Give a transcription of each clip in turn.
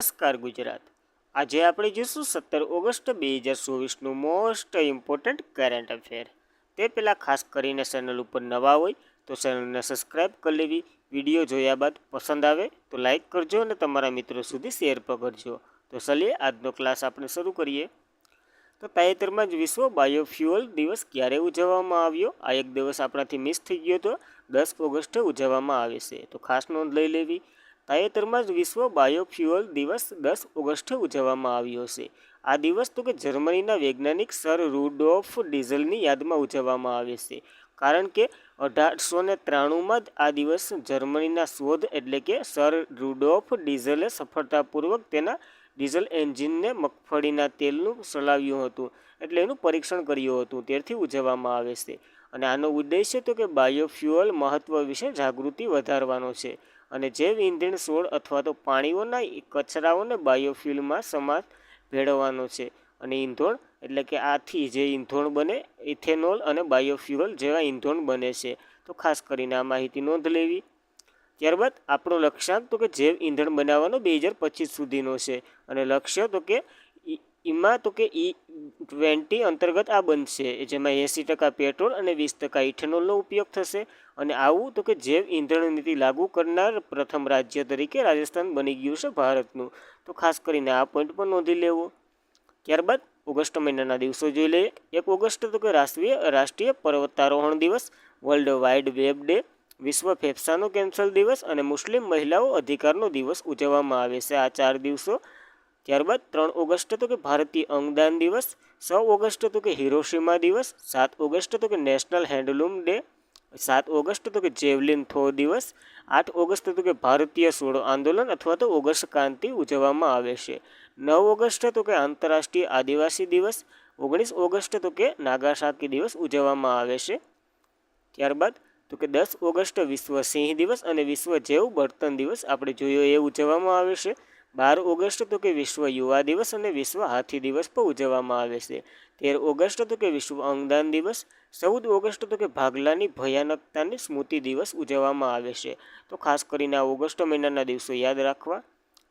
નમસ્કાર ગુજરાત। આજે આપણે જોઈશું 17 ઓગસ્ટ 2024નું મોસ્ટ ઇમ્પોર્ટન્ટ કરંટ અફેર। તે પહેલાં ખાસ કરીને ચેનલ ઉપર નવા હોય તો ચેનલને સબસ્ક્રાઈબ કરી લેવી, વિડીયો જોયા બાદ પસંદ આવે તો લાઇક કરજો અને તમારા મિત્રો સુધી શેર પણ કરજો। તો ચલીએ આજનો ક્લાસ આપણે શરૂ કરીએ। તો તાજેતરમાં જ વિશ્વ બાયોફ્યુઅલ દિવસ ક્યારે ઉજવવામાં આવ્યો? આ એક દિવસ આપણાથી મિસ થઈ ગયો તો 10 ઓગસ્ટે ઉજવવામાં આવે છે, તો ખાસ નોંધ લઈ લેવી। તાજેતરમાં જ વિશ્વ બાયોફ્યુઅલ દિવસ 10 ઓગસ્ટે ઉજવવામાં આવ્યો છે। આ દિવસ તો કે જર્મનીના વૈજ્ઞાનિક સર રુડોલ્ફ ડીઝલની યાદમાં ઉજવવામાં આવે છે, કારણ કે 1893માં જ આ દિવસ જર્મનીના શોધ એટલે કે સર રુડોલ્ફ ડીઝલે સફળતાપૂર્વક તેના ડીઝલ એન્જિનને મગફળીના તેલનું ચલાવ્યું હતું, એટલે એનું પરીક્ષણ કર્યું હતું, તેથી ઉજવવામાં આવે છે। અને આનો ઉદ્દેશ્ય તો કે બાયોફ્યુઅલ મહત્વ વિશે જાગૃતિ વધારવાનો છે અને જૈવ ઇંધણ છોડ અથવા તો પાણીઓના કચરાઓને બાયોફ્યુઅલમાં સમાન ભેળવવાનો છે। અને ઈંધણ એટલે કે આથી જે ઈંધણ બને, ઇથેનોલ અને બાયોફ્યુઅલ જેવા ઈંધણ બને છે, તો ખાસ કરીને આ માહિતી નોંધ લેવી। ત્યારબાદ આપણો લક્ષ્યાંક તો કે જૈવ ઈંધણ બનાવવાનો 2025 સુધીનો છે, અને લક્ષ્ય તો કે એમાં તો કે E20 અંતર્ગત આ બનશે, જેમાં 80% પેટ્રોલ અને 20% ઇથેનોલનો ઉપયોગ થશે। અને આવું તો કે જૈવ ઇંધણ નીતિ લાગુ કરનાર પ્રથમ રાજ્ય તરીકે રાજસ્થાન બની ગયું છે ભારતનું, તો ખાસ કરીને આ પોઈન્ટ પણ નોંધી લેવો। ત્યારબાદ ઓગસ્ટ મહિનાના દિવસો જોઈ લઈએ। 1 ઓગસ્ટ તો કે રાષ્ટ્રીય પર્વતારોહણ દિવસ, વર્લ્ડ વાઇડ વેબ ડે, વિશ્વ ફેફસાનો કેન્સર દિવસ અને મુસ્લિમ મહિલાઓ અધિકારનો દિવસ ઉજવવામાં આવે છે, આ 4 દિવસો। ત્યારબાદ 3 ઓગસ્ટ તો કે ભારતીય અંગદાન દિવસ, 6 ઓગસ્ટ તો કે હિરોશિમા દિવસ, 7 ઓગસ્ટ તો કે નેશનલ હેન્ડલૂમ ડે, 7 ઓગસ્ટ તો કે જેવલિન થ્રો દિવસ, 8 ઓગસ્ટ તો કે ભારતીય છોડો આંદોલન અથવા તો ઓગસ્ટ ક્રાંતિ ઉજવવામાં આવે છે, 9 ઓગસ્ટ તો કે આંતરરાષ્ટ્રીય આદિવાસી દિવસ, 19 ઓગસ્ટ તો કે નાગાસાકી દિવસ ઉજવવામાં આવે છે। ત્યારબાદ તો કે 10 ઓગસ્ટ વિશ્વ સિંહ દિવસ અને વિશ્વ જૈવ બળતણ દિવસ આપણે જોયો એ ઉજવવામાં આવે છે। 12 ઓગસ્ટ તો કે વિશ્વ યુવા દિવસ અને વિશ્વ હાથી દિવસ પણ ઉજવવામાં આવે છે। 13 ઓગસ્ટ તો કે વિશ્વ અંગદાન દિવસ, 14 ઓગસ્ટ તો કે ભાગલાની ભયાનકતાની સ્મૃતિ દિવસ ઉજવવામાં આવે છે, તો ખાસ કરીને આ ઓગસ્ટ મહિનાના દિવસો યાદ રાખવા।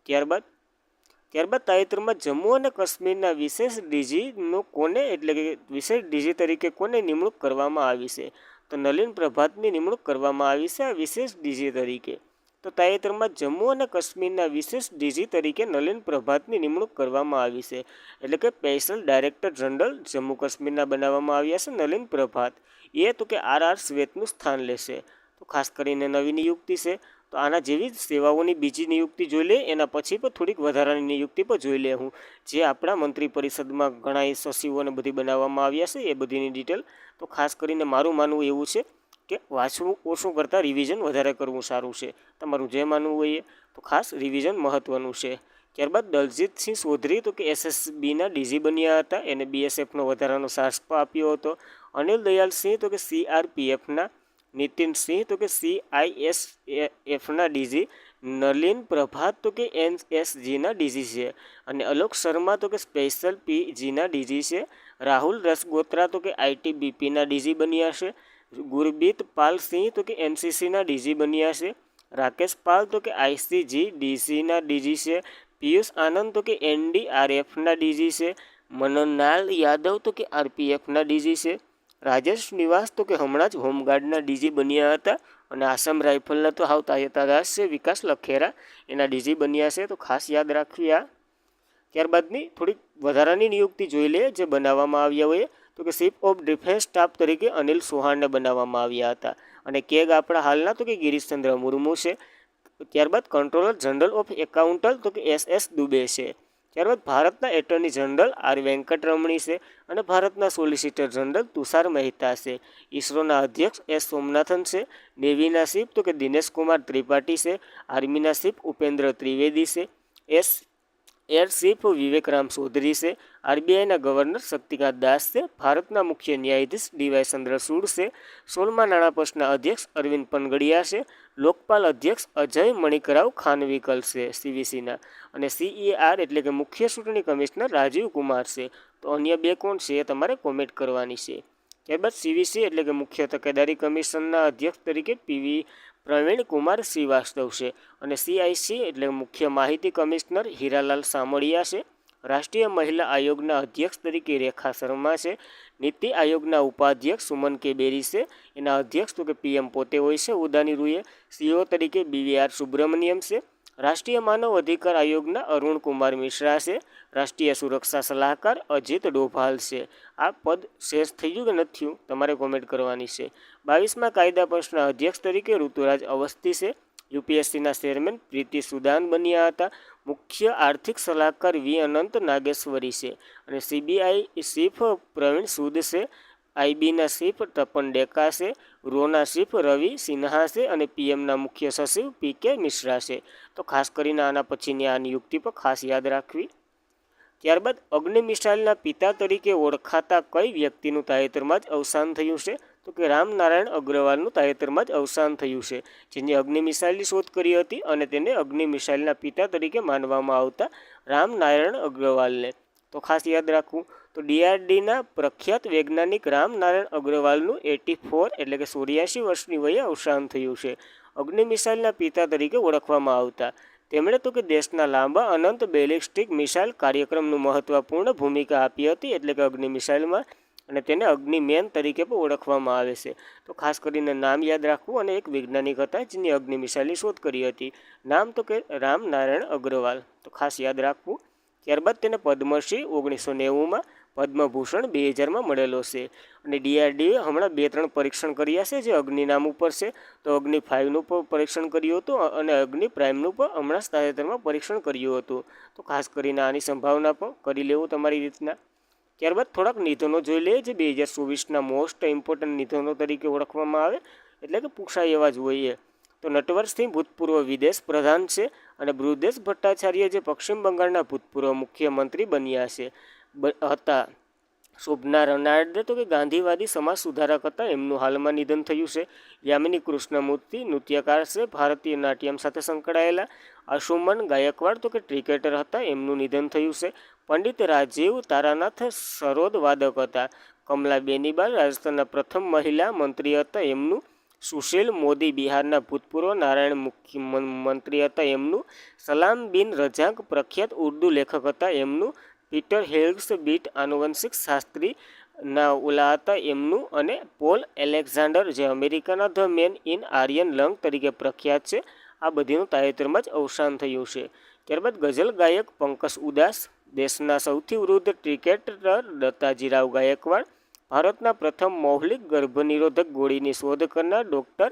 ત્યારબાદ તાજેતરમાં જમ્મુ અને કાશ્મીરના વિશેષ ડીજીનો કોને એટલે કે વિશેષ ડીજી તરીકે કોને નિમણૂક કરવામાં આવી છે? તો નલિન પ્રભાતની નિમણૂક કરવામાં આવી છે આ વિશેષ ડીજી તરીકે। તો તાજેતરમાં જમ્મુ અને કાશ્મીરના વિશેષ ડીજી તરીકે નલિન પ્રભાતની નિમણૂક કરવામાં આવી છે, એટલે કે સ્પેશિયલ ડાયરેક્ટર જનરલ જમ્મુ કાશ્મીરના બનાવવામાં આવ્યા છે નલિન પ્રભાત, એ તો કે RR શ્વેતનું સ્થાન લેશે, તો ખાસ કરીને નવી નિયુક્તિ છે। તો આના જેવી જ સેવાઓની બીજી નિયુક્તિ જોઈ લે, એના પછી પણ થોડીક વધારાની નિયુક્તિ પણ જોઈ લે હું, જે આપણા મંત્રી પરિષદમાં ઘણા સચિવોને બધી બનાવવામાં આવ્યા છે, એ બધીની ડિટેલ। તો ખાસ કરીને મારું માનવું એવું છે કે વાંચવું ઓછું કરતાં રિવિઝન વધારે કરવું સારું છે, તમારું જે માનવું હોય એ, તો ખાસ રિવિઝન મહત્ત્વનું છે। ત્યારબાદ દલજીતસિંહ ચૌધરી તો કે SSBના ડીજી બન્યા હતા, એને BSFનો વધારાનો ચાર્જ પણ આપ્યો હતો। અનિલ દયાલ સિંહ તો કે CRPFના, નીતિન સિંહ તો કે CISFના ડીજી, નલિન પ્રભાત તો કે NSGના ડીજી છે, અને અલોક શર્મા તો કે સ્પેશિયલ PGના ડીજી છે। રાહુલ રસગોત્રા તો કે ITBPના ડીજી બન્યા છે। ગુરબીત પાલ સિંહ તો કે NCCના ડીજી બન્યા છે। રાકેશ પાલ તો કે ICGDCના ડીજી છે। પિયુષ આનંદ તો કે NDRFના ડીજી છે। મનનલાલ યાદવ તો કે RPFના ડીજી છે। રાજેશ નિવાસ તો કે હમણાં જ હોમગાર્ડના ડીજી બન્યા હતા, અને આસામ રાઇફલના તો હાવ તાજેતર છે વિકાસ લખેરા, એના ડીજી બન્યા છે, તો ખાસ યાદ રાખવી આ। ત્યારબાદની થોડીક વધારાની નિયુક્તિ જોઈ લે જે બનાવવામાં આવ્યા હોય, તો કે ચીફ ઓફ ડિફેન્સ સ્ટાફ તરીકે અનિલ ચૌહાણને બનાવવામાં આવ્યા હતા, અને કેગ આપણા હાલના તો કે ગિરીશચંદ્ર મુર્મુ છે। ત્યારબાદ કંટ્રોલર જનરલ ઓફ એકાઉન્ટન્ટ તો કે SS દુબે છે। ત્યારબાદ ભારતના એટર્ની જનરલ R વેંકટરમણી છે, અને ભારતના સોલિસિટર જનરલ તુષાર મહેતા છે। ઇસરોના અધ્યક્ષ S સોમનાથન છે। નેવીના ચીફ તો કે દિનેશ કુમાર ત્રિપાઠી છે। આર્મીના ચીફ ઉપેન્દ્ર ત્રિવેદી છે। એર ચીફ વિવેકરામ ચૌધરી છે। RBIના ગવર્નર શક્તિકાંત દાસ છે। ભારતના મુખ્ય ન્યાયાધીશ DY ચંદ્રચૂડ છે। 16મા નાણાં પંચના અધ્યક્ષ અરવિંદ પનગડિયા છે। લોકપાલ અધ્યક્ષ અજય મણિકરાવ ખાનવિલકર છે CVCના, અને CER એટલે કે મુખ્ય ચૂંટણી કમિશનર રાજીવ કુમાર છે। તો અન્ય બે કોણ છે એ તમારે કોમેન્ટ કરવાની છે। ત્યારબાદ CVC એટલે કે મુખ્ય તકેદારી કમિશનના અધ્યક્ષ તરીકે PV પ્રવીણ કુમાર શ્રીવાસ્તવ છે. અને CIC એટલે મુખ્ય માહિતી કમિશનર હીરાલાલ સામળિયા છે. રાષ્ટ્રીય મહિલા આયોગના અધ્યક્ષ તરીકે રેખા શર્મા છે. નીતિ આયોગના ઉપાધ્યક્ષ સુમન કે બેરી છે. એના અધ્યક્ષ તો કે PM પોતે હોય છે ઉદાની રૂએ. CEO તરીકે BVR સુબ્રમણ્યમ છે. રાષ્ટ્રીય માનવ અધિકાર આયોગના અરુણ કુમાર મિશ્રા છે. રાષ્ટ્રીય સુરક્ષા સલાહકાર અજીત ડોભાલ છે. આ પદ શેષ થઈ ગયું કે નથી થયું તમારે કોમેન્ટ કરવાની છે. 22મા કાયદા પંચના અધ્યક્ષ તરીકે ઋતુરાજ અવસ્થી છે. UPSCના ચેરમેન પ્રીતિ સુદાન બન્યા હતા. મુખ્ય આર્થિક સલાહકાર અનંત નાગેશ્વરી છે. અને CBI ચીફ પ્રવીણ સૂદ છે. IBના ચીફ તપન ડેકા છે. રોના ચીફ રવિ સિન્હા છે. અને PMના મુખ્ય સચિવ PK મિશ્રા છે. તો ખાસ કરીને આના પછીની આ નિયુક્તિ પર ખાસ યાદ રાખવી. ત્યારબાદ અગ્નિ મિસાઇલના પિતા તરીકે ઓળખાતા કઈ વ્યક્તિનું તાજેતરમાં જ અવસાન થયું છે? તો કે રામનારાયણ અગ્રવાલનું તાજેતરમાં જ અવસાન થયું છે. જેની અગ્નિ મિસાઇલની શોધ કરી હતી અને તેને અગ્નિ મિસાઇલના પિતા તરીકે માનવામાં આવતા રામનારાયણ અગ્રવાલને. તો ખાસ યાદ રાખવું. તો DRDના પ્રખ્યાત વૈજ્ઞાનિક રામનારાયણ અગ્રવાલનું 84 એટલે કે 84 વર્ષની વયે અવસાન થયું છે. અગ્નિ મિસાઇલના પિતા તરીકે ઓળખવામાં આવતા તેમણે તો કે દેશના લાંબા અનંત બેલિસ્ટિક મિસાઇલ કાર્યક્રમનું મહત્વપૂર્ણ ભૂમિકા આપી હતી એટલે કે અગ્નિ મિસાઇલમાં. અને તેને અગ્નિમેન તરીકે પણ ઓળખવામાં આવે છે. તો ખાસ કરીને નામ યાદ રાખવું. અને એક વૈજ્ઞાનિક હતા જેની અગ્નિ મિસાઇલની શોધ કરી હતી. નામ તો કે રામનારાયણ અગ્રવાલ. તો ખાસ યાદ રાખવું. ત્યારબાદ તેને પદ્મશ્રી 1990માં, પદ્મભૂષણ 2000માં મળેલો છે. અને DRDએ હમણાં 2-3 પરીક્ષણ કર્યા છે જે અગ્નિ નામ ઉપર છે. તો અગ્નિ 5નું પણ પરીક્ષણ કર્યું હતું અને અગ્નિ પ્રાઇમનું પણ હમણાં તાજેતરમાં પરીક્ષણ કર્યું હતું. તો ખાસ કરીને આની સંભાવના પણ કરી લેવું તમારી રીતના. ત્યારબાદ થોડાક નિધનો જોઈ લઈએ જે 2024ના મોસ્ટ ઇમ્પોર્ટન્ટ નિધનો તરીકે ઓળખવામાં આવે એટલે કે પૂછાય એવા જ હોય. તો નટવરસિંહ ભૂતપૂર્વ વિદેશ પ્રધાન છે. અને બૃદેશ ભટ્ટાચાર્ય જે પશ્ચિમ બંગાળના ભૂતપૂર્વ મુખ્યમંત્રી બન્યા છે હતા. શોભના રનાડે તો કે ગાંધીવાદી સમાજ સુધારક હતા. એમનું હાલમાં નિધન થયું છે. યામિની કૃષ્ણમૂર્તિ નૃત્યકાર છે ભારતીય નાટ્યમ સાથે સંકળાયેલા. અશુમન ગાયકવાડ તો કે ક્રિકેટર હતા. એમનું નિધન થયું છે. પંડિત રાજીવ તારાનાથ સરોદ વાદક હતા. કમલા બેનીવાલ રાજસ્થાનના પ્રથમ મહિલા મંત્રી હતા. એમનું. સુશીલ મોદી બિહારના ભૂતપૂર્વ નારાયણ મુખ્યમંત્રી હતા. એમનું. સલામ બિન રઝાક પ્રખ્યાત ઉર્દુ લેખક હતા. એમનું. પીટર હેલ્સ બીટ આનુવંશિક શાસ્ત્રી ના ઓલા હતા. એમનું. અને પોલ એલેક્ઝાન્ડર જે અમેરિકાના the man in iron lung તરીકે પ્રખ્યાત છે. આ બધીનું તાજેતરમાં જ અવસાન થયું છે. ત્યારબાદ ગઝલ ગાયક પંકજ ઉદાસ. દેશના સૌથી વૃદ્ધ ક્રિકેટર દત્તાજીરાવ ગાયકવાડ. ભારતના પ્રથમ મૌલિક ગર્ભનિરોધક ગોળીની શોધ કરનાર ડૉક્ટર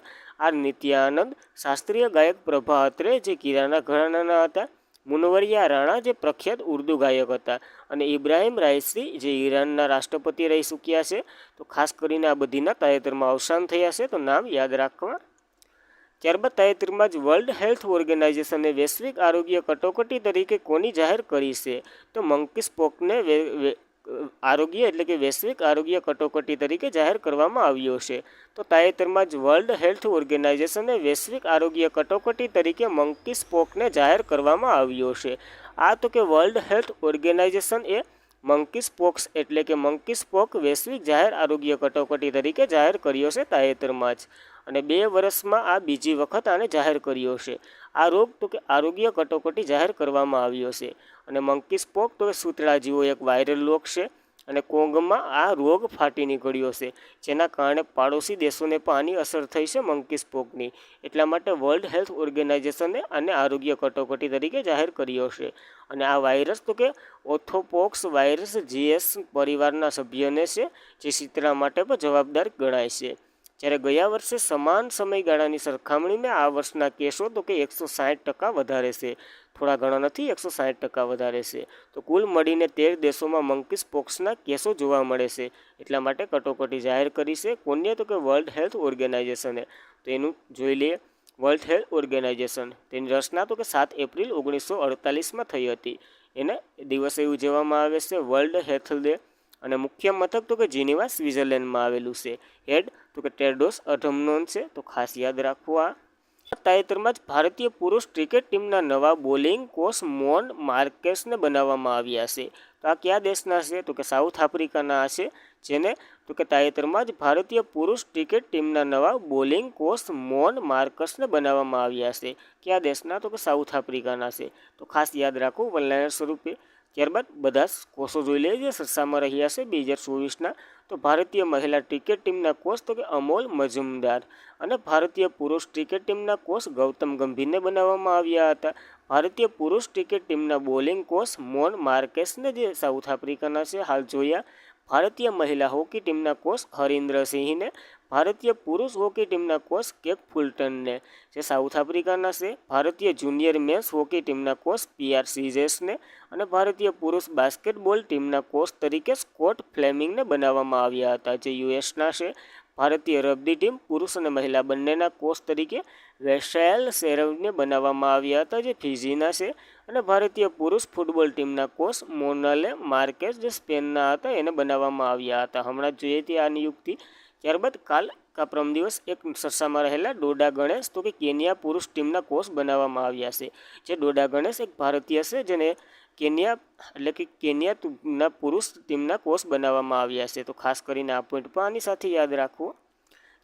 R નિત્યાનંદ. શાસ્ત્રીય ગાયક પ્રભા અત્રે જે કિરાના ઘરાનાના હતા. મુનવરિયા રાણા જે પ્રખ્યાત ઉર્દુ ગાયક હતા. અને ઇબ્રાહિમ રાઇસી જે ઈરાનના રાષ્ટ્રપતિ રહી ચૂક્યા છે. તો ખાસ કરીને આ બધીના તાજેતરમાં અવસાન થયા છે. તો નામ યાદ રાખવા. ત્યારબાદ તાજેતરમાં જ વર્લ્ડ હેલ્થ ઓર્ગેનાઇઝેશને વૈશ્વિક આરોગ્ય કટોકટી તરીકે કોની જાહેર કરી છે? તો મંકીસ્પોકને આરોગ્ય એટલે કે વૈશ્વિક આરોગ્ય કટોકટી તરીકે જાહેર કરવામાં આવ્યો છે. તો તાજેતરમાં જ વર્લ્ડ હેલ્થ ઓર્ગેનાઇઝેશને વૈશ્વિક આરોગ્ય કટોકટી તરીકે મંકીસ્પોકને જાહેર કરવામાં આવ્યો છે. આ તો કે વર્લ્ડ હેલ્થ ઓર્ગેનાઇઝેશન એ મંકીસ્પોક્સ એટલે કે મંકીસ્પોક વૈશ્વિક જાહેર આરોગ્ય કટોકટી તરીકે જાહેર કર્યો છે તાજેતરમાં જ. અને 2 વર્ષમાં આ બીજી વખત આને જાહેર કર્યો છે. આ રોગ તો કે આરોગ્ય કટોકટી જાહેર કરવામાં આવ્યો છે. અને મંકીસ્પોક તો કે સૂતળા જેવો એક વાયરલ રોગ છે. અને કોંગમાં આ રોગ ફાટી નીકળ્યો છે. જેના કારણે પાડોશી દેશોને પણ આની અસર થઈ છે મંકીસ્પોકની. એટલા માટે વર્લ્ડ હેલ્થ ઓર્ગેનાઇઝેશને આને આરોગ્ય કટોકટી તરીકે જાહેર કર્યો છે. અને આ વાયરસ તો કે ઓર્થોપોક્સ વાયરસ GS પરિવારના સભ્યને છે જે શીતળા માટે પણ જવાબદાર ગણાય છે. જ્યારે ગયા વર્ષે સમાન સમયગાળાની સરખામણીમાં આ વર્ષના કેસો તો કે 160% વધારે છે. થોડા ઘણા નથી, 160% વધારે છે. તો કુલ મળીને 13 દેશોમાં મંકીસ્પોક્સના કેસો જોવા મળે છે. એટલા માટે કટોકટી જાહેર કરી છે. કોને? તો કે વર્લ્ડ હેલ્થ ઓર્ગેનાઇઝેશને. તો એનું જોઈ લઈએ. વર્લ્ડ હેલ્થ ઓર્ગેનાઇઝેશન તેની રચના તો કે 7 એપ્રિલ 1948માં થઈ હતી. એના દિવસે ઉજવવામાં આવે છે વર્લ્ડ હેલ્થ ડે. અને મુખ્ય મથક તો કે જીનીવા સ્વિટ્ઝરલેન્ડમાં આવેલું છે. હેડ તો કે ટેડ્રોસ અધમનોન છે. તો ખાસ યાદ રાખવું. આ તાજેતરમાં જ ભારતીય પુરુષ ક્રિકેટ ટીમના નવા બોલિંગ કોચ મોન માર્કેસને બનાવવામાં આવ્યા છે. તો આ કયા દેશના છે? તો કે સાઉથ આફ્રિકાના છે. જેને તો કે તાજેતરમાં જ ભારતીય પુરુષ ક્રિકેટ ટીમના નવા બોલિંગ કોચ મોન માર્કસને બનાવવામાં આવ્યા છે. કયા દેશના? તો કે સાઉથ આફ્રિકાના છે. તો ખાસ યાદ રાખો વનલાઇનર સ્વરૂપે. ત્યારબાદ બધા કોચો જોઈ લઈએ જે ચર્ચામાં રહ્યા છે 2024ના. તો ભારતીય મહિલા ક્રિકેટ ટીમના કોચ તો કે અમોલ મજુમદાર અને ભારતીય પુરુષ ક્રિકેટ ટીમના કોચ ગૌતમ ગંભીરને બનાવવામાં આવ્યા હતા. ભારતીય પુરુષ ક્રિકેટ ટીમના બોલિંગ કોચ મોન માર્કેસને જે સાઉથ આફ્રિકાના છે હાલ જોયા. ભારતીય મહિલા હોકી ટીમના કોચ હરિન્દ્ર સિંહને, ભારતીય પુરુષ હોકી ટીમના કોચ કેપ ફુલટનને જે સાઉથ આફ્રિકાના છે. ભારતીય જુનિયર મેન્સ હોકી ટીમના કોચ PR સીઝેસને અને ભારતીય પુરુષ બાસ્કેટબોલ ટીમના કોચ તરીકે સ્કોટ ફ્લેમિંગને બનાવવામાં આવ્યા હતા જે યુએસના છે. ભારતીય રગ્બી ટીમ પુરુષ અને મહિલા બંનેના કોચ તરીકે વેસેલ સેરવને બનાવવામાં આવ્યા હતા જે ફિજીના છે. અને ભારતીય પુરુષ ફૂટબોલ ટીમના કોચ મોનલે માર્કેસ જે સ્પેનના હતા એને બનાવવામાં આવ્યા હતા. હમણાં જ જોઈએ હતી આ નિયુક્તિ. ત્યારબાદ કાલ પ્રમ દિવસ એક ચર્ચામાં રહેલા ડોડા ગણેશ તો કે કેન્યા પુરુષ ટીમના કોચ બનાવવામાં આવ્યા છે. જે ડોડા ગણેશ એક ભારતીય છે જેને કેન્યા એટલે કે કેન્યાના પુરુષ ટીમના કોચ બનાવવામાં આવ્યા છે. તો ખાસ કરીને આ પોઈન્ટ પણ આની સાથે યાદ રાખવું.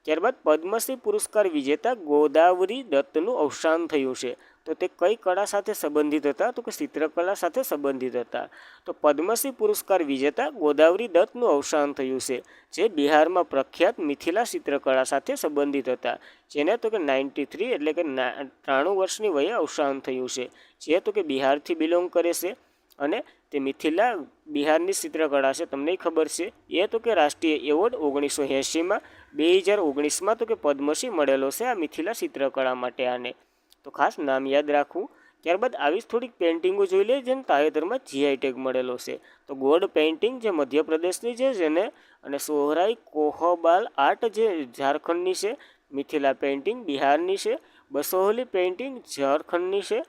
ત્યારબાદ પદ્મશ્રી પુરસ્કાર વિજેતા ગોદાવરી દત્તનું અવસાન થયું છે. તો તે કઈ કળા સાથે સંબંધિત હતા? તો કે ચિત્રકલા સાથે સંબંધિત હતા. તો પદ્મશ્રી પુરસ્કાર વિજેતા ગોદાવરી દત્તનું અવસાન થયું છે જે બિહારમાં પ્રખ્યાત મિથિલા ચિત્રકળા સાથે સંબંધિત હતા. જેને તો કે 93 એટલે કે 93 વર્ષની વયે અવસાન થયું છે. જે તો કે બિહારથી બિલોંગ કરે છે અને તે મિથિલા બિહારની ચિત્રકળા છે. તમને ખબર છે એ તો કે રાષ્ટ્રીય એવોર્ડ 1980માં 2019માં તો કે પદ્મશ્રી મળેલો છે આ મિથિલા ચિત્રકળા માટે આને. તો ખાસ નામ યાદ રાખવું. ત્યારબાદ આવી જ થોડીક પેઇન્ટિંગો જોઈ લે જેને તાજેતરમાં GI ટેગ મળેલો છે. તો ગોડ પેઇન્ટિંગ જે મધ્યપ્રદેશની છે જેને અને સોહરાઈ કોહબાલ આર્ટ જે ઝારખંડની છે, મિથિલા પેઇન્ટિંગ બિહારની છે, બસોહલી પેઇન્ટિંગ ઝારખંડની છે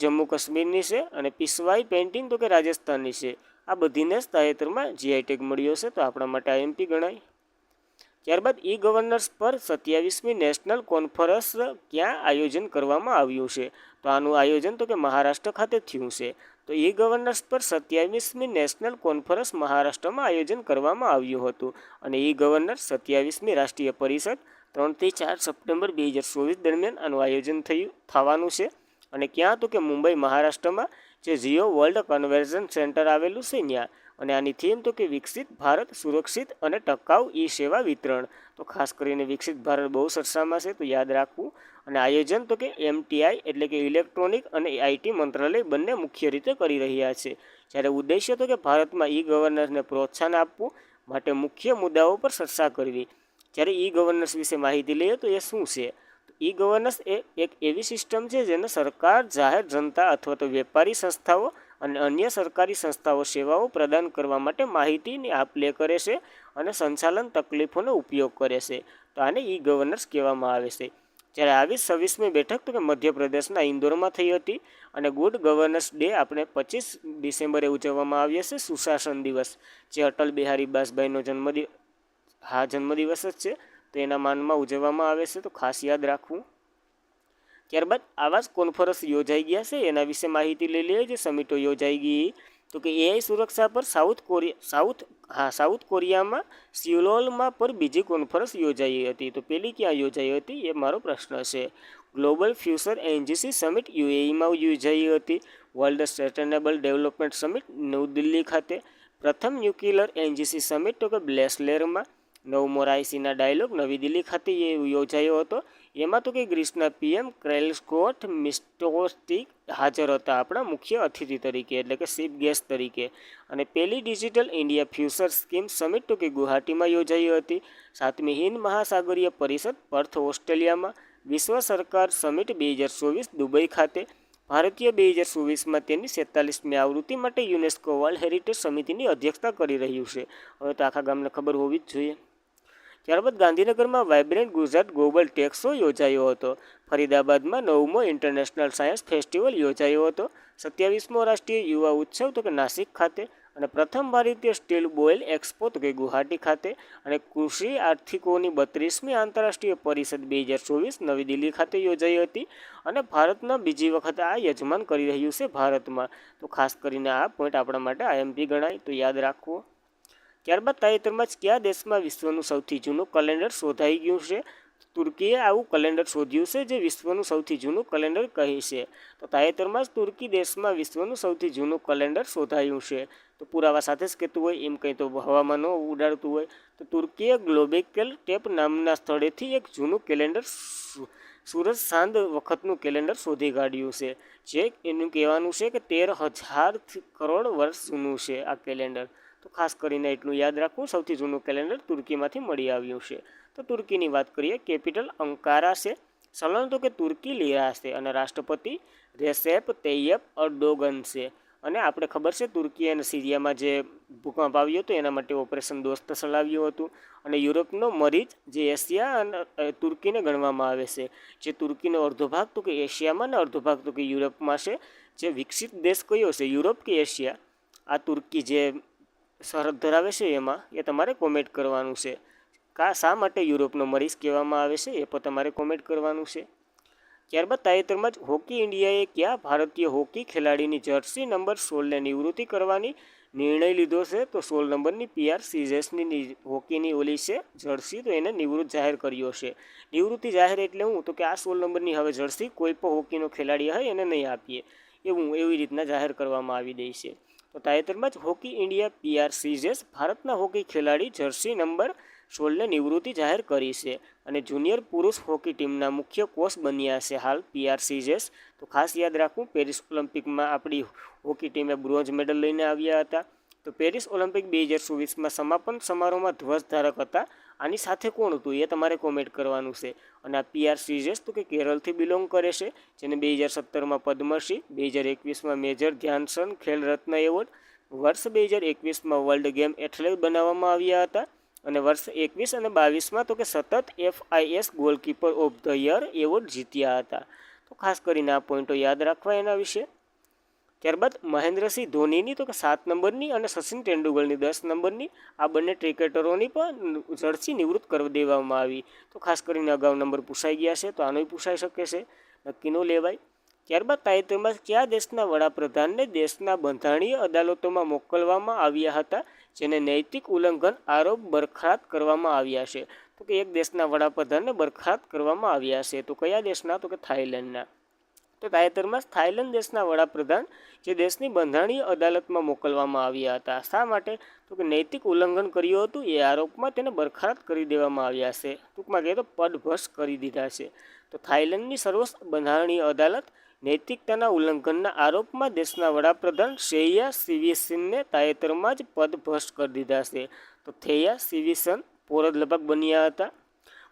જમ્મુ કાશ્મીરની છે અને પિશવાઈ પેઇન્ટિંગ તો કે રાજસ્થાનની છે. આ બધીને જ તાજેતરમાં GI ટેગ મળ્યો છે તો આપણા માટે IMP ગણાય. ત્યારબાદ ગવર્નર્સ પર 27મી નેશનલ કોન્ફરન્સ ક્યાં આયોજન કરવામાં આવ્યું છે? તો આનું આયોજન તો કે મહારાષ્ટ્ર ખાતે થયું છે. તો ગવર્નર્સ પર 27મી નેશનલ કોન્ફરન્સ મહારાષ્ટ્રમાં આયોજન કરવામાં આવ્યું હતું અને ગવર્નર 27મી રાષ્ટ્રીય પરિષદ 3 થી 4 સપ્ટેમ્બર 2024 દરમિયાન આનું આયોજન થવાનું છે. અને ક્યાં? તો કે મુંબઈ મહારાષ્ટ્રમાં જે જીઓ વર્લ્ડ કન્વેન્શન સેન્ટર આવેલું છે ત્યાં. અને આની થીમ તો કે વિકસિત ભારત સુરક્ષિત અને ટકાઉ સેવા વિતરણ. તો ખાસ કરીને વિકસિત ભારત બહુ ચર્ચામાં છે તો યાદ રાખવું. અને આયોજન તો કે MTI એટલે કે ઇલેક્ટ્રોનિક અને IT મંત્રાલય બંને મુખ્ય રીતે કરી રહ્યા છે. જ્યારે ઉદ્દેશ્ય તો કે ભારતમાં ગવર્નન્સને પ્રોત્સાહન આપવું માટે મુખ્ય મુદ્દાઓ પર ચર્ચા કરવી. જ્યારે ગવર્નન્સ વિશે માહિતી લઈએ તો એ શું છે? ગવર્નન્સ એ એક એવી સિસ્ટમ છે જેને સરકાર, જાહેર જનતા અથવા તો વેપારી સંસ્થાઓ અને અન્ય સરકારી સંસ્થાઓ સેવાઓ પ્રદાન કરવા માટે માહિતીની આપ-લે કરે છે અને સંચાલન તકલીફોનો ઉપયોગ કરે છે. તો આને ગવર્નન્સ કહેવામાં આવે છે. જ્યારે આવી 26મી બેઠક તો કે મધ્યપ્રદેશના ઇન્દોરમાં થઈ હતી અને ગુડ ગવર્નન્સ ડે આપણે 25 ડિસેમ્બરે ઉજવવામાં આવ્યો છે સુશાસન દિવસ જે અટલ બિહારી વાજપેયીનો જન્મદિવસ જ છે તો એના માનમાં ઉજવવામાં આવે છે. તો ખાસ યાદ રાખવું. ત્યારબાદ આવા જ કોન્ફરન્સ યોજાઈ ગયા છે એના વિશે માહિતી લઈ લઈએ. જે સમિટો યોજાઈ ગઈ તો કે AI સુરક્ષા પર સાઉથ કોરિયામાં સિયોલમાં પર બીજી કોન્ફરન્સ યોજાઈ હતી. તો પેલી ક્યાં યોજાઈ હતી એ મારો પ્રશ્ન છે. ગ્લોબલ ફ્યુચર NGC સમિટ UAEમાં યોજાઈ હતી. વર્લ્ડ સસ્ટેનેબલ ડેવલપમેન્ટ સમિટ નવી દિલ્હી ખાતે. પ્રથમ ન્યુક્લિયર NGC સમિટ તો કે બ્લેસલેરમાં. નવમો રાયસીના ડાયલોગ નવી દિલ્હી ખાતે યોજાયો હતો. એમાં તો કે ગ્રીસના PM ક્રેલ સ્કોટ મિસ્ટોસ્ટિક હાજર હતા આપણા મુખ્ય અતિથિ તરીકે એટલે કે ચીફ ગેસ્ટ તરીકે. અને પહેલી digital India future scheme summit તો કે ગુવાહાટીમાં યોજાઈ હતી. 7મી હિન્દ મહાસાગરીય પરિષદ પર્થ ઓસ્ટ્રેલિયામાં. વિશ્વ સરકાર સમિટ 2024 દુબઈ ખાતે. ભારતીય 2024માં તેની 47મી આવૃત્તિ માટે યુનેસ્કો વર્લ્ડ હેરિટેજ સમિતિની અધ્યક્ષતા કરી રહ્યું છે. હવે તો આખા ગામને ખબર હોવી જ જોઈએ. ત્યારબાદ ગાંધીનગરમાં vibrant Gujarat global tech show યોજાયો હતો. ફરીદાબાદમાં 9મો ઇન્ટરનેશનલ સાયન્સ ફેસ્ટિવલ યોજાયો હતો. 27મો રાષ્ટ્રીય યુવા ઉત્સવ તો કે નાસિક ખાતે. અને પ્રથમ ભારતીય સ્ટીલ બોઇલ એક્સપો તો કે ગુવાહાટી ખાતે. અને કૃષિ આર્થિકોની 32મી આંતરરાષ્ટ્રીય પરિષદ 2024 નવી દિલ્હી ખાતે યોજાઈ હતી. અને ભારતના બીજી વખત આ યજમાન કરી રહ્યું છે ભારતમાં. તો ખાસ કરીને આ પોઈન્ટ આપણા માટે IMP ગણાય તો યાદ રાખવો. ત્યારબાદ તાજેતરમાં જ કયા દેશમાં વિશ્વનું સૌથી જૂનું કેલેન્ડર શોધાઈ ગયું છે? તુર્કીએ આવું કેલેન્ડર શોધ્યું છે જે વિશ્વનું સૌથી જૂનું કેલેન્ડર કહે છે. તો તાજેતરમાં જ તુર્કી દેશમાં વિશ્વનું સૌથી જૂનું કેલેન્ડર શોધાયું છે. તો પુરાવા સાથે જ કહેતું હોય, એમ કંઈ તો હવામાં ન ઉડાડતું હોય. તો તુર્કીએ ગ્લોબેકેલ ટેપ નામના સ્થળેથી એક જૂનું કેલેન્ડર સૂરજ સાંજ વખતનું કેલેન્ડર શોધી કાઢ્યું છે, જે એનું કહેવાનું છે કે 13,000 કરોડ વર્ષ જૂનું છે આ કેલેન્ડર. તો ખાસ કરીને એટલું યાદ રાખવું, સૌથી જૂનું કેલેન્ડર તુર્કીમાંથી મળી આવ્યું છે. તો તુર્કીની વાત કરીએ, કેપિટલ અંકારા છે, ચલણ તો કે તુર્કી લીરા છે, અને રાષ્ટ્રપતિ રેસેપ તૈયપ અર્ડોગન છે. અને આપણે ખબર છે તુર્કી અને સિરિયામાં જે ભૂકંપ આવ્યો હતો એના માટે ઓપરેશન દોસ્ત ચલાવ્યું હતું. અને યુરોપનો મરીચ જે એશિયા અને તુર્કીને ગણવામાં આવે છે, જે તુર્કીનો અડધો ભાગ તો કે એશિયામાં ને અડધો ભાગ તો કે યુરોપમાં છે. જે વિકસિત દેશ કયો છે, યુરોપ કે એશિયા? આ તુર્કી જે સરહદ ધરાવે છે એમાં એ તમારે કોમેન્ટ કરવાનું છે. શા માટે યુરોપનો મરીચ કહેવામાં આવે છે એ પણ તમારે કોમેન્ટ કરવાનું છે. ત્યારબાદ તાજેતરમાં જ હોકી ઇન્ડિયાએ કયા ભારતીય હોકી ખેલાડીની જર્સી નંબર 16ને નિવૃત્તિ કરવાની નિર્ણય લીધો છે? તો 16 નંબરની PR સીઝેસની હોકીની ઓલી છે જર્સી, તો એને નિવૃત્ત જાહેર કર્યો છે. નિવૃત્તિ જાહેર એટલે હું? તો કે આ 16 નંબરની હવે જર્સી કોઈ પણ હોકીનો ખેલાડી હોય એને નહીં આપીએ, એવી રીતના જાહેર કરવામાં આવી દઈ છે. તો તાજેતરમાં જ હોકી ઇન્ડિયા PR સીઝેસ ભારતના હોકી ખેલાડી જર્સી નંબર 16ને નિવૃત્તિ જાહેર કરી છે. અને જુનિયર પુરુષ હોકી ટીમના મુખ્ય કોચ બન્યા છે હાલ PR સીઝેસ. તો ખાસ યાદ રાખવું, પેરિસ ઓલિમ્પિકમાં આપણી હોકી ટીમે બ્રોન્ઝ મેડલ લઈને આવ્યા હતા. તો પેરિસ ઓલિમ્પિક 2024માં સમાપન સમારોહમાં ધ્વજધારક હતા. આની સાથે કોણ હતું એ તમારે કોમેન્ટ કરવાનું છે. અને આ PR સીઝેસ તો કે કેરળથી બિલોંગ કરે છે, જેને 2017માં પદ્મશ્રી, 2021માં મેજર ધ્યાનચંદ ખેલ રત્ન એવોર્ડ, વર્ષ 2021માં વર્લ્ડ ગેમ એથ્લેટ બનાવવામાં આવ્યા હતા. અને વર્ષ 21 અને 22માં તો કે સતત FIS goalkeeper of the year award જીત્યા હતા. તો ખાસ કરીને આ પોઈન્ટો યાદ રાખવા એના વિશે. ત્યારબાદ મહેન્દ્રસિંહ ધોનીની તો કે 7 નંબરની અને સચિન તેંડુલકરની 10 નંબરની આ બંને ક્રિકેટરોની પણ જર્સી નિવૃત્ત કરી દેવામાં આવી. તો ખાસ કરીને અગાઉ નંબર પૂછાઈ ગયા છે, તો આનોય પૂછાઈ શકે છે, નક્કી ન લેવાય. ત્યારબાદ તાજેતરમાં કયા દેશના વડાપ્રધાનને દેશના બંધારણીય અદાલતોમાં મોકલવામાં આવ્યા હતા, જેને નૈતિક ઉલ્લંઘન આરોપ બરખાસ્ત કરવામાં આવ્યા છે? તો કે એક દેશના વડાપ્રધાનને બરખાસ્ત કરવામાં આવ્યા છે. તો કયા દેશના? તો કે થાઈલેન્ડના. તો તાજેતરમાં જ થાઈલેન્ડ દેશના વડાપ્રધાન જે દેશની બંધારણીય અદાલતમાં મોકલવામાં આવ્યા હતા. શા માટે? તો કે નૈતિક ઉલ્લંઘન કર્યું હતું એ આરોપમાં તેને બરખાસ્ત કરી દેવામાં આવ્યા છે. ટૂંકમાં કહે તો પદભ્રષ્ટ કરી દીધા છે. તો થાઈલેન્ડની સર્વોચ્ચ બંધારણીય અદાલત નૈતિકતાના ઉલ્લંઘનના આરોપમાં દેશના વડાપ્રધાન થેયા સિવિસેનને તાજેતરમાં જ પદભ્રષ્ટ કરી દીધા છે. તો થેયા સિવિસેન લગભગ બન્યા હતા.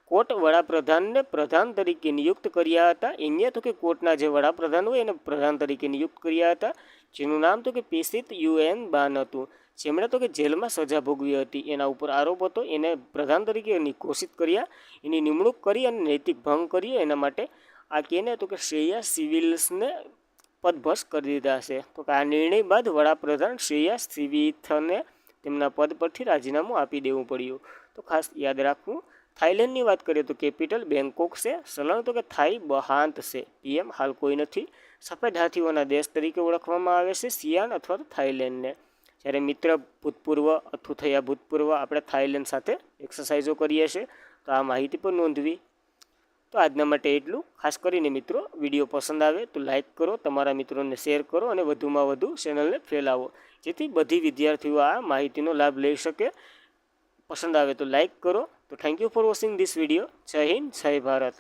કોર્ટ વડાપ્રધાનને પ્રધાન તરીકે નિયુક્ત કર્યા હતા. એને તો કે કોર્ટના જે વડાપ્રધાન હોય એને પ્રધાન તરીકે નિયુક્ત કર્યા હતા, જેનું નામ તો કે પિસિત UN બાન હતું. જેમણે તો કે જેલમાં સજા ભોગવી હતી, એના ઉપર આરોપ હતો, એને પ્રધાન તરીકે ઘોષિત કર્યા, એની નિમણૂક કરી અને નૈતિક ભંગ કર્યો. એના માટે આ કેને તો કે થેયા સિવિસેનને પદભ્રષ્ટ કરી દીધા છે. તો કે આ નિર્ણય બાદ વડાપ્રધાન થેયા સિવિસેનને તેમના પદ પરથી રાજીનામું આપી દેવું પડ્યું. તો ખાસ યાદ રાખવું. થાઈલેન્ડની વાત કરીએ તો કેપિટલ બેંકોક છે, ચલણ તો કે થાઈ બહાંત છે, PM હાલ કોઈ નથી. સફેદ હાથીઓના દેશ તરીકે ઓળખવામાં આવે છે સિયાન અથવા તો થાઈલેન્ડને. જ્યારે મિત્ર ભૂતપૂર્વ અથવા થયા ભૂતપૂર્વ આપણે થાઈલેન્ડ સાથે એક્સરસાઇઝો કરીએ છીએ, તો આ માહિતી પણ નોંધવી. તો આજના માટે એટલું. ખાસ કરીને મિત્રો, વિડીયો પસંદ આવે તો લાઇક કરો, તમારા મિત્રોને શેર કરો અને વધુમાં વધુ ચેનલને ફેલાવો, જેથી બધી વિદ્યાર્થીઓ આ માહિતીનો લાભ લઈ શકે. પસંદ આવે તો લાઇક કરો. તો thank you for watching this video. જય હિન્દ, જય ભારત.